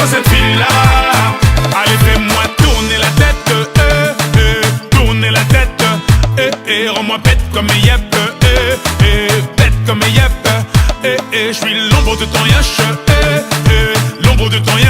cette fille-là. Allez, fais-moi tourner la tête, tourner la tête, rends-moi bête comme yep, bête comme yep, je suis l'ombre de ton yash, l'ombre de ton yash.